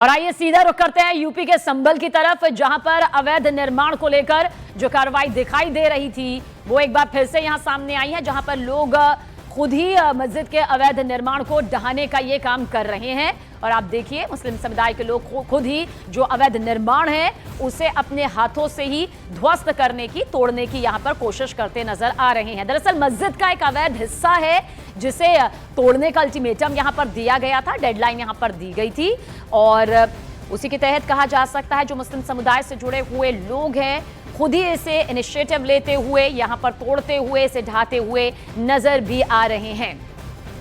और आइए सीधा रुख करते हैं यूपी के संभल की तरफ, जहां पर अवैध निर्माण को लेकर जो कार्रवाई दिखाई दे रही थी वो एक बार फिर से यहां सामने आई है, जहां पर लोग खुद ही मस्जिद के अवैध निर्माण को ढहाने का ये काम कर रहे हैं। और आप देखिए मुस्लिम समुदाय के लोग खुद ही जो अवैध निर्माण है उसे अपने हाथों से ही ध्वस्त करने की, तोड़ने की यहां पर कोशिश करते नजर आ रहे हैं। दरअसल मस्जिद का एक अवैध हिस्सा है जिसे तोड़ने का अल्टीमेटम यहां पर दिया गया था, डेडलाइन यहां पर दी गई थी और उसी के तहत कहा जा सकता है जो मुस्लिम समुदाय से जुड़े हुए लोग हैं खुद ही इसे इनिशिएटिव लेते हुए यहां पर तोड़ते हुए, इसे ढाते हुए नजर भी आ रहे हैं।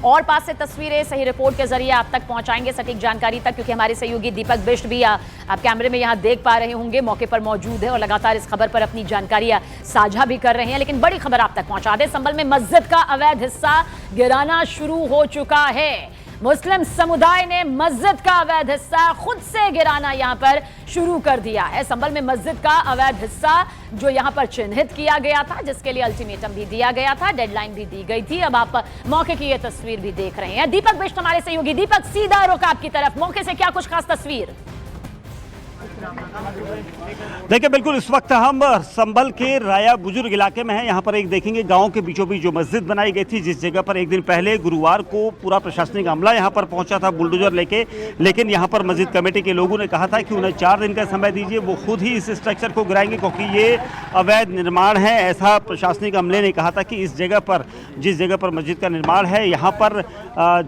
और पास से तस्वीरें सही रिपोर्ट के जरिए आप तक पहुंचाएंगे सटीक जानकारी तक, क्योंकि हमारे सहयोगी दीपक बिष्ट भी आप कैमरे में यहां देख पा रहे होंगे, मौके पर मौजूद है और लगातार इस खबर पर अपनी जानकारी साझा भी कर रहे हैं। लेकिन बड़ी खबर आप तक पहुंचा दे, संभल में मस्जिद का अवैध हिस्सा गिराना शुरू हो चुका है। मुस्लिम समुदाय ने मस्जिद का अवैध हिस्सा खुद से गिराना यहां पर शुरू कर दिया है। संभल में मस्जिद का अवैध हिस्सा जो यहां पर चिन्हित किया गया था, जिसके लिए अल्टीमेटम भी दिया गया था, डेडलाइन भी दी गई थी। अब आप मौके की यह तस्वीर भी देख रहे हैं। दीपक बिष्ट हमारे सहयोगी, दीपक सीधा रुख आपकी तरफ, मौके से क्या कुछ खास तस्वीर? देखिए बिल्कुल इस वक्त हम संभल के राया बुजुर्ग इलाके में हैं। यहाँ पर एक देखेंगे गांव के बीचों बीच जो मस्जिद बनाई गई थी, जिस जगह पर एक दिन पहले गुरुवार को पूरा प्रशासनिक अमला यहाँ पर पहुंचा था बुलडोजर लेके, लेकिन यहाँ पर मस्जिद कमेटी के लोगों ने कहा था कि उन्हें 4 दिन का समय दीजिए, वो खुद ही इस स्ट्रक्चर को गिराएंगे क्योंकि ये अवैध निर्माण है। ऐसा प्रशासनिक अमले ने कहा था कि इस जगह पर, जिस जगह पर मस्जिद का निर्माण है, यहाँ पर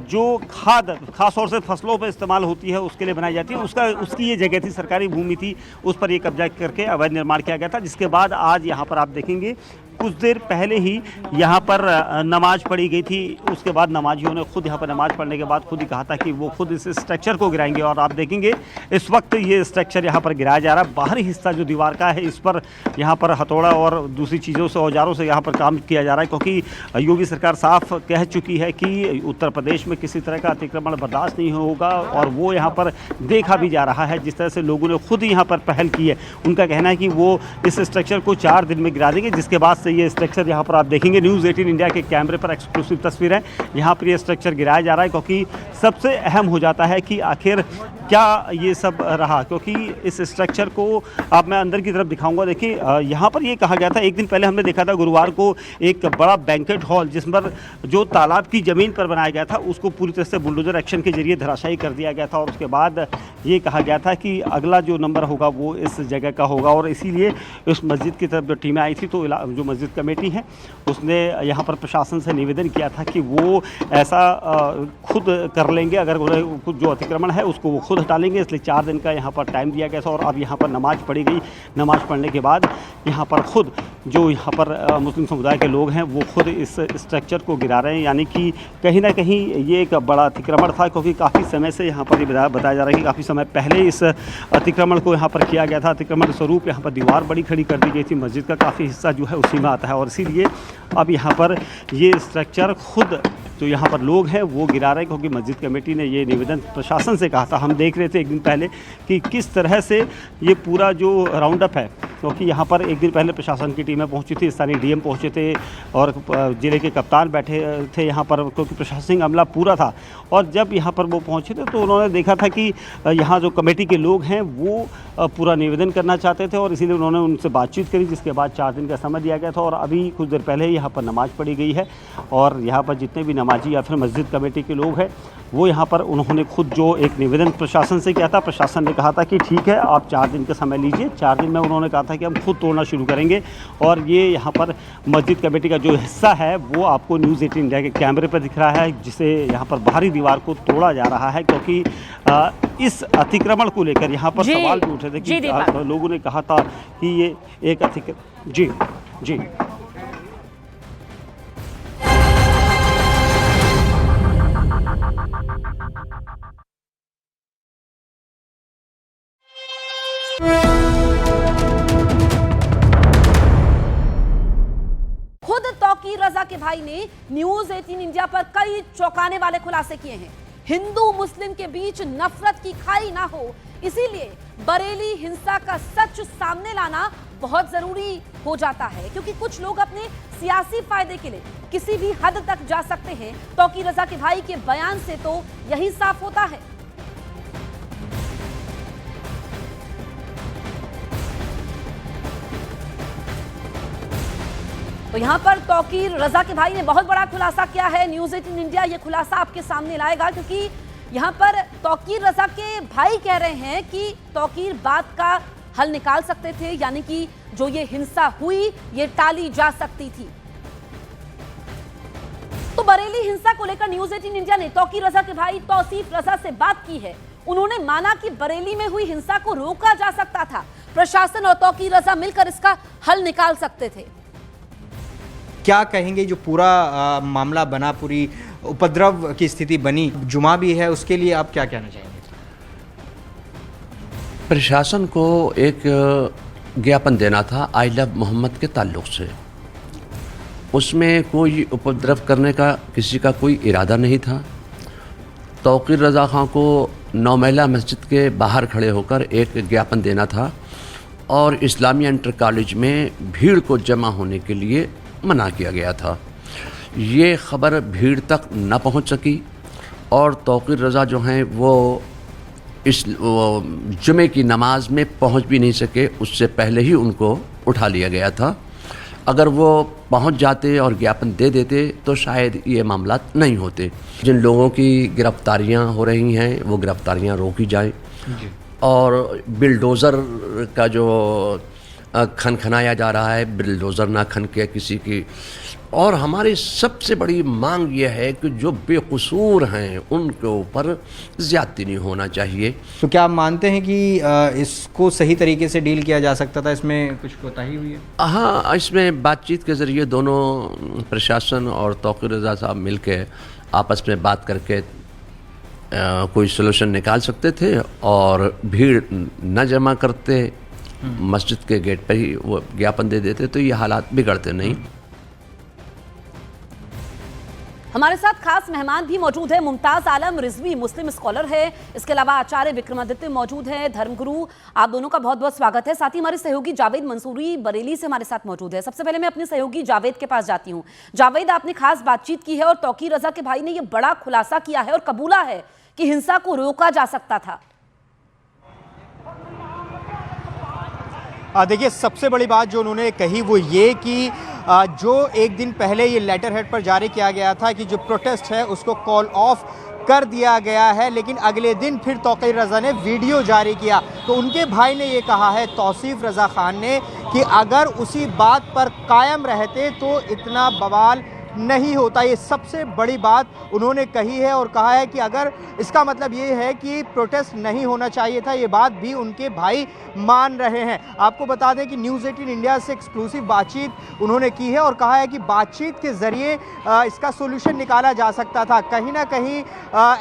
जो खाद खासतौर से फसलों पर इस्तेमाल होती है उसके लिए बनाई जाती है, उसकी ये जगह थी, सरकारी भूमि थी, उस पर ये कब्जा करके अवैध निर्माण किया गया था। जिसके बाद आज यहाँ पर आप देखेंगे कुछ देर पहले ही यहाँ पर नमाज पढ़ी गई थी। उसके बाद नमाजियों ने खुद यहाँ पर नमाज पढ़ने के बाद खुद ही कहा था कि वो खुद इस स्ट्रक्चर को गिराएंगे। और आप देखेंगे इस वक्त ये स्ट्रक्चर यहाँ पर गिराया जा रहा है। बाहरी हिस्सा जो दीवार का है, इस पर यहाँ पर हथौड़ा और दूसरी चीज़ों से, औजारों से यहाँ पर काम किया जा रहा है, क्योंकि योगी सरकार साफ कह चुकी है कि उत्तर प्रदेश में किसी तरह का अतिक्रमण बर्दाश्त नहीं होगा। और वो यहाँ पर देखा भी जा रहा है जिस तरह से लोगों ने खुद यहाँ पर पहल की है। उनका कहना है कि वो इस स्ट्रक्चर को 4 दिन में गिरा देंगे। जिसके बाद से ये स्ट्रक्चर यहाँ पर आप देखेंगे, न्यूज़ 18 इंडिया के कैमरे पर एक्सक्लूसिव तस्वीर है, यहाँ पर ये स्ट्रक्चर गिराया जा रहा है। क्योंकि सबसे अहम हो जाता है कि आखिर क्या ये सब रहा, क्योंकि इस स्ट्रक्चर को अब मैं अंदर की तरफ दिखाऊंगा। देखिए यहाँ पर ये कहा गया था, एक दिन पहले हमने देखा था गुरुवार को एक बड़ा बैंकेट हॉल जिस पर जो तालाब की ज़मीन पर बनाया गया था उसको पूरी तरह से बुलडोजर एक्शन के जरिए धराशायी कर दिया गया था। और उसके बाद ये कहा गया था कि अगला जो नंबर होगा वो इस जगह का होगा। और इसीलिए उस मस्जिद की तरफ जो टीमें आई थी, तो जो मस्जिद कमेटी है उसने यहाँ पर प्रशासन से निवेदन किया था कि वो ऐसा खुद कर लेंगे, अगर उन्हें जो अतिक्रमण है उसको वो खुद हटा लेंगे। इसलिए 4 दिन का यहाँ पर टाइम दिया गया था। और अब यहाँ पर नमाज पढ़ी गई, नमाज पढ़ने के बाद यहाँ पर खुद जो यहाँ पर मुस्लिम समुदाय के लोग हैं वो खुद इस स्ट्रक्चर को गिरा रहे हैं। यानी कि कहीं ना कहीं ये एक बड़ा अतिक्रमण था, क्योंकि काफ़ी समय से यहाँ पर ये बताया जा रहा है कि काफ़ी समय पहले इस अतिक्रमण को यहाँ पर किया गया था। अतिक्रमण स्वरूप यहाँ पर दीवार बड़ी खड़ी कर दी गई थी, मस्जिद का काफ़ी हिस्सा जो है उसी में आता है। और इसीलिए अब यहाँ पर ये स्ट्रक्चर खुद जो यहाँ पर लोग हैं वो गिरा रहे हैं, क्योंकि मस्जिद कमेटी ने ये निवेदन प्रशासन से कहा था। हम देख रहे थे एक दिन पहले कि किस तरह से ये पूरा जो राउंड अप है, क्योंकि यहाँ पर एक दिन पहले प्रशासन की टीमें पहुँची थी, स्थानीय डीएम पहुँचे थे और ज़िले के कप्तान बैठे थे यहाँ पर, क्योंकि प्रशासनिक अमला पूरा था। और जब यहाँ पर वो पहुँचे थे तो उन्होंने देखा था कि यहाँ जो कमेटी के लोग हैं वो पूरा निवेदन करना चाहते थे और इसीलिए उन्होंने उनसे बातचीत करी, जिसके बाद 4 दिन का समय दिया गया था। और अभी कुछ देर पहले ही यहाँ पर नमाज पढ़ी गई है और यहाँ पर जितने भी नमाजी या फिर मस्जिद कमेटी के लोग हैं वो यहाँ पर उन्होंने खुद जो एक निवेदन प्रशासन से किया था, प्रशासन ने कहा था कि ठीक है आप 4 दिन का समय लीजिए। 4 दिन में उन्होंने कहा था कि हम खुद तोड़ना शुरू करेंगे। और ये यहाँ पर मस्जिद कमेटी का जो हिस्सा है वो आपको न्यूज़ 18 इंडिया के कैमरे पर दिख रहा है, जिसे यहाँ पर बाहरी दीवार को तोड़ा जा रहा है। क्योंकि इस अतिक्रमण को लेकर यहाँ पर सवाल भी उठे थे कि लोगों ने कहा था कि ये एक अतिक्रमण। जी खुद तौकीर रजा के भाई ने न्यूज़ 18 इंडिया पर कई चौंकाने वाले खुलासे किए हैं। हिंदू मुस्लिम के बीच नफरत की खाई ना हो, इसीलिए बरेली हिंसा का सच सामने लाना बहुत जरूरी हो जाता है, क्योंकि कुछ लोग अपने सियासी फायदे के लिए किसी भी हद तक जा सकते हैं। तौकीर रजा के भाई के बयान से तो यही साफ होता है। तो यहाँ पर तौकीर रजा के भाई ने बहुत बड़ा खुलासा किया है। न्यूज़ 18 इंडिया ये खुलासा आपके सामने लाएगा, क्योंकि यहाँ पर तौकीर रजा के भाई कह रहे हैं कि तौकीर बात का हल निकाल सकते थे, यानी कि जो ये हिंसा हुई ये टाली जा सकती थी। तो बरेली हिंसा को लेकर न्यूज़ 18 इंडिया ने तौकीर रजा के भाई तौसीफ रजा से बात की है। उन्होंने माना कि बरेली में हुई हिंसा को रोका जा सकता था, प्रशासन और तौकीर रजा मिलकर इसका हल निकाल सकते थे। क्या कहेंगे जो पूरा मामला बना, पूरी उपद्रव की स्थिति बनी, जुमा भी है, उसके लिए आप क्या कहना चाहेंगे? प्रशासन को एक ज्ञापन देना था आई लव मोहम्मद के ताल्लुक से। उसमें कोई उपद्रव करने का किसी का कोई इरादा नहीं था। तौकीर रजा खां को 9 महिला मस्जिद के बाहर खड़े होकर एक ज्ञापन देना था और इस्लामिया इंटर कॉलेज में भीड़ को जमा होने के लिए मना किया गया था। ये ख़बर भीड़ तक न पहुंच सकी और तौकीर रजा जो हैं वो जुमे की नमाज में पहुंच भी नहीं सके, उससे पहले ही उनको उठा लिया गया था। अगर वो पहुंच जाते और ज्ञापन दे देते तो शायद ये मामला नहीं होते। जिन लोगों की गिरफ्तारियां हो रही हैं वो गिरफ्तारियां रोकी जाएं और बिलडोज़र का जो खनखनाया जा रहा है, बिलडोज़र ना खन के किसी की। और हमारी सबसे बड़ी मांग ये है कि जो बेकसूर हैं उनके ऊपर ज़्यादती नहीं होना चाहिए। तो क्या आप मानते हैं कि इसको सही तरीके से डील किया जा सकता था, इसमें कुछ कोताही हुई है? हाँ, इसमें बातचीत के ज़रिए दोनों प्रशासन और तौकीर रजा साहब मिल के आपस में बात करके कोई सलूशन निकाल सकते थे और भीड़ न जमा करते, मस्जिद के गेट पर ही वो ज्ञापन दे देते तो ये हालात बिगड़ते नहीं। हमारे साथ खास मेहमान भी मौजूद है। मुमताज आलम रिजवी मुस्लिम स्कॉलर है, इसके अलावा आचार्य विक्रमादित्य मौजूद है, धर्मगुरु। आप दोनों का बहुत बहुत स्वागत है। साथ ही हमारे सहयोगी जावेद मंसूरी बरेली से हमारे साथ मौजूद है। सबसे पहले मैं अपने सहयोगी जावेद के पास जाती हूँ। जावेद, आपने खास बातचीत की है और तौकीर रजा के भाई ने यह बड़ा खुलासा किया है और कबूला है कि हिंसा को रोका जा सकता था। देखिए, सबसे बड़ी बात जो उन्होंने कही वो ये कि जो एक दिन पहले ये लेटर हेड पर जारी किया गया था कि जो प्रोटेस्ट है उसको कॉल ऑफ कर दिया गया है, लेकिन अगले दिन फिर तौकीर रजा ने वीडियो जारी किया। तो उनके भाई ने ये कहा है, तौसीफ रजा खान ने, कि अगर उसी बात पर कायम रहते तो इतना बवाल नहीं होता। ये सबसे बड़ी बात उन्होंने कही है और कहा है कि अगर इसका मतलब ये है कि प्रोटेस्ट नहीं होना चाहिए था, ये बात भी उनके भाई मान रहे हैं। आपको बता दें कि न्यूज़ 18 इंडिया से एक्सक्लूसिव बातचीत उन्होंने की है और कहा है कि बातचीत के ज़रिए इसका सोल्यूशन निकाला जा सकता था। कहीं ना कहीं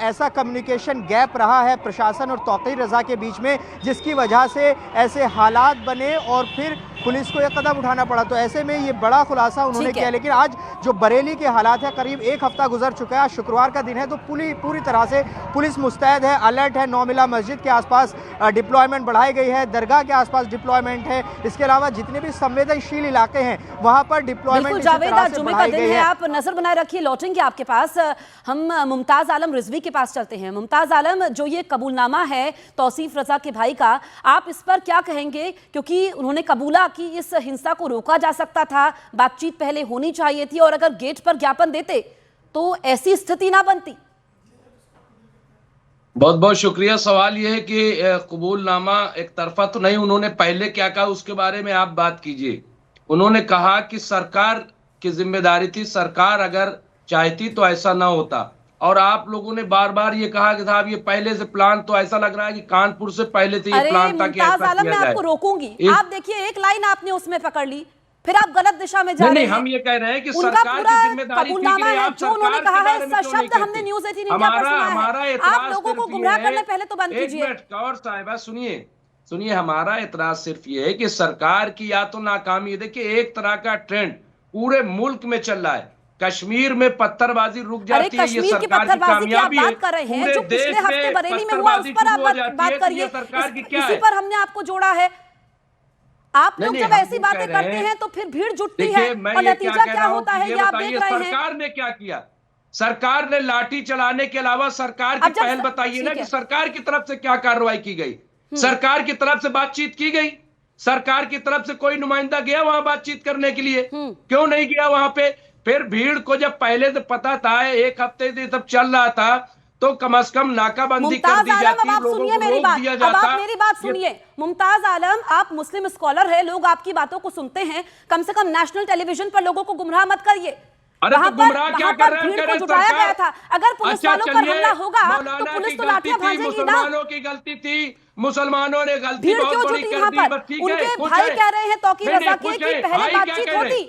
ऐसा कम्युनिकेशन गैप रहा है प्रशासन और तौकीर रजा के बीच में, जिसकी वजह से ऐसे हालात बने और फिर पुलिस को यह कदम उठाना पड़ा। तो ऐसे में ये बड़ा खुलासा उन्होंने किया। लेकिन आज जो बरेली के हालात है, करीब 1 हफ्ता गुजर चुका है, शुक्रवार का दिन है, तो पूरी तरह से पुलिस मुस्तैद है, अलर्ट है। 9 महिला मस्जिद के आसपास डिप्लॉयमेंट बढ़ाई गई है, दरगाह के आसपास डिप्लॉयमेंट है। इसके अलावा जितने भी संवेदनशील इलाके हैं वहां पर डिप्लॉयमेंट जुमे का दिन है, आप नजर बनाए रखिए। लौटेंगे आपके पास। हम मुमताज आलम रिजवी के पास चलते हैं। मुमताज आलम, जो ये कबूलनामा है तौसीफ रजा के भाई का, आप इस पर क्या कहेंगे? क्योंकि उन्होंने कबूला कि इस हिंसा को रोका जा सकता था, बातचीत पहले होनी चाहिए थी और अगर गेट पर ज्ञापन देते तो ऐसी स्थिति ना बनती। बहुत बहुत शुक्रिया। सवाल यह है कि कबूलनामा एक तरफा तो नहीं, उन्होंने पहले क्या कहा उसके बारे में आप बात कीजिए। उन्होंने कहा कि सरकार की जिम्मेदारी थी, सरकार अगर चाहती तो ऐसा ना होता। और आप लोगों ने बार बार ये कहा कि साहब ये पहले से प्लान, तो ऐसा लग रहा है कि कानपुर से पहले से ये प्लान था कि ऐसा किया जाए। मैं आपको रोकूंगी, आप देखिए एक लाइन आपने उसमें पकड़ ली, फिर आप गलत दिशा में जा रहे हैं। नहीं, हम ये कह रहे हैं कि सरकार की जिम्मेदारी थी कि आप जो उन्होंने कहा है, इसका शब्द हमने न्यूज़ 18 इंडिया पर सुना है। आप लोगों को गुमराह करने पहले तो बंद कीजिए। एक मिनट कौर साहिबा, सुनिए, हमारा एतराज सिर्फ ये है कि सरकार की या तो नाकामी, देखिए एक तरह का ट्रेंड पूरे मुल्क में चल रहा है। कश्मीर में पत्थरबाजी रुक जाती है, ये सरकार की कामयाबी है। जो पिछले हफ्ते बरेली में हुआ उस पर आप बात करिए, सरकार की क्या इसी पर हमने आपको जोड़ा है। आप लोग जब ऐसी बातें करते हैं तो फिर भीड़ जुटती है और नतीजा क्या होता है ये आप देख रहे हैं। सरकार ने क्या किया? सरकार ने लाठी चलाने के अलावा सरकार की पहल बताइए ना कि सरकार की तरफ से क्या कार्रवाई की गई? सरकार की तरफ से बातचीत की गई? सरकार की तरफ से कोई नुमाइंदा गया वहां बातचीत करने के लिए? क्यों नहीं गया वहां पे? फिर भीड़ को जब पहले से पता था, एक हफ्ते से सब चल रहा था, तो कम से कम नाकाबंदी कर दी जाती, अब आप सुनिए मेरी बात, अब आप मेरी बात सुनिए। मुमताज आलम, आप मुस्लिम स्कॉलर है, लोग आपकी बातों को सुनते हैं, कम से कम नेशनल टेलीविजन पर लोगों को गुमराह मत करिए। अरे तो गुमराह क्या कर रहे हैं? भीड़ को जुटाया गया था, अगर पुलिस वालों पर हमला होगा तो पुलिस तो लाठियां भाजेगी ना। मुसलमानों की गलती थी, मुसलमानों ने गलती भीड़ बहुत क्यों बड़ी जुटी कर यहाँ दी। पर? बस ठीक उनके है, भाई कह रहे हैं तौकीर रजा के कि पहले बातचीत होती।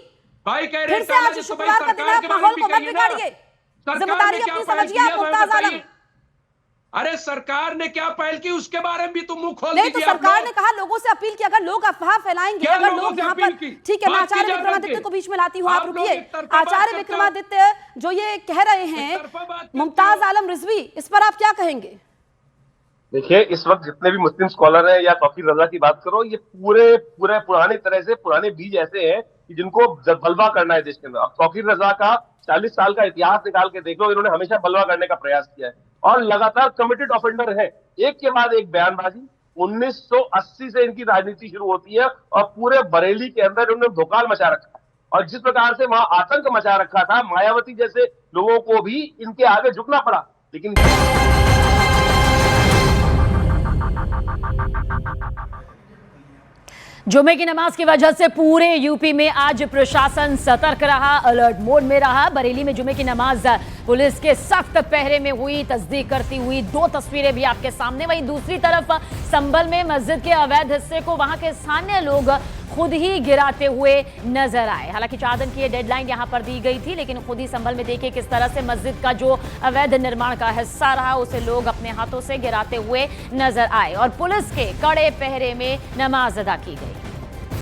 भाई कह रहे हैं फिर से आज शुक्रवार का दिन है, माहौल को मत बिगाड़िए, जिम्मेदारी अपनी समझिए आप मुमताज आलम। अरे सरकार ने क्या पहल की उसके बारे में भी तुम मुंह खोल नहीं, तो दीजिए आप सरकार लोग। ने कहा लोगों से अपील की, अगर लोग अफवाह फैलाएंगे, क्या अगर लोगों लोग से यहाँ अपील पर, की? ठीक है मैं बात आचार्य की जा विक्रमादित्य करके। को बीच में लाती हूँ, आप आप लोग रुकिए। एक तरफा बात आचार्य करते हो। विक्रमादित्य जो ये कह रहे हैं तरफा बात करते मुमताज हो। आलम रिजवी, इस पर आप क्या कहेंगे? देखिए, इस वक्त जितने भी मुस्लिम स्कॉलर हैं या तौकीर रजा की बात करो, ये पूरे पुराने तरह से पुराने बीज ऐसे हैं कि जिनको बलवा करना है देश के अंदर। अब तौकीर रजा का 40 साल का इतिहास निकाल के देख लो, इन्होंने हमेशा बलवा करने का प्रयास किया है और लगातार कमिटेड ऑफेंडर है। एक के बाद एक बयानबाजी, 1980 से इनकी राजनीति शुरू होती है और पूरे बरेली के अंदर इन्होंने धोखाल मचा रखा है और जिस प्रकार से वहां आतंक मचा रखा था, मायावती जैसे लोगों को भी इनके आगे झुकना पड़ा। लेकिन जुमे की नमाज की वजह से पूरे यूपी में आज प्रशासन सतर्क रहा, अलर्ट मोड में रहा। बरेली में जुमे की नमाज पुलिस के सख्त पहरे में हुई, तस्दीक करती हुई दो तस्वीरें भी आपके सामने। वहीं दूसरी तरफ संभल में मस्जिद के अवैध हिस्से को वहां के स्थानीय लोग खुद ही गिराते हुए नजर आए। हालांकि 4 दिन की ये डेडलाइन यहां पर दी गई थी, लेकिन खुद ही संभल में देखिए किस तरह से मस्जिद का जो अवैध निर्माण का हिस्सा रहा उसे लोग अपने हाथों से गिराते हुए नजर आए और पुलिस के कड़े पहरे में नमाज अदा की गई।